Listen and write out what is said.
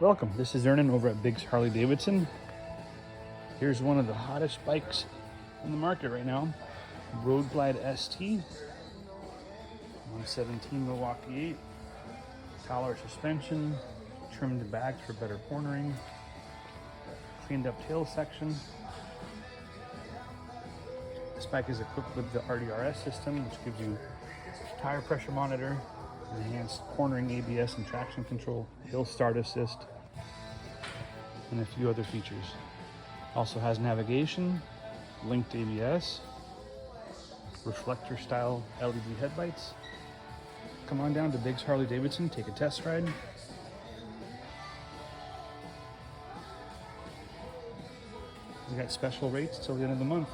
Welcome, this is Ernan over at Biggs Harley Davidson. Here's one of the hottest bikes in the market right now, Road Glide ST, 117 Milwaukee 8, taller suspension, trimmed bags for better cornering, cleaned up tail section. This bike is equipped with the RDRS system, which gives you tire pressure monitor, enhanced cornering ABS and traction control, hill start assist, and a few other features. Also has navigation, linked ABS, reflector style LED headlights. Come on down to Biggs Harley Davidson, take a test ride. We got special rates till the end of the month.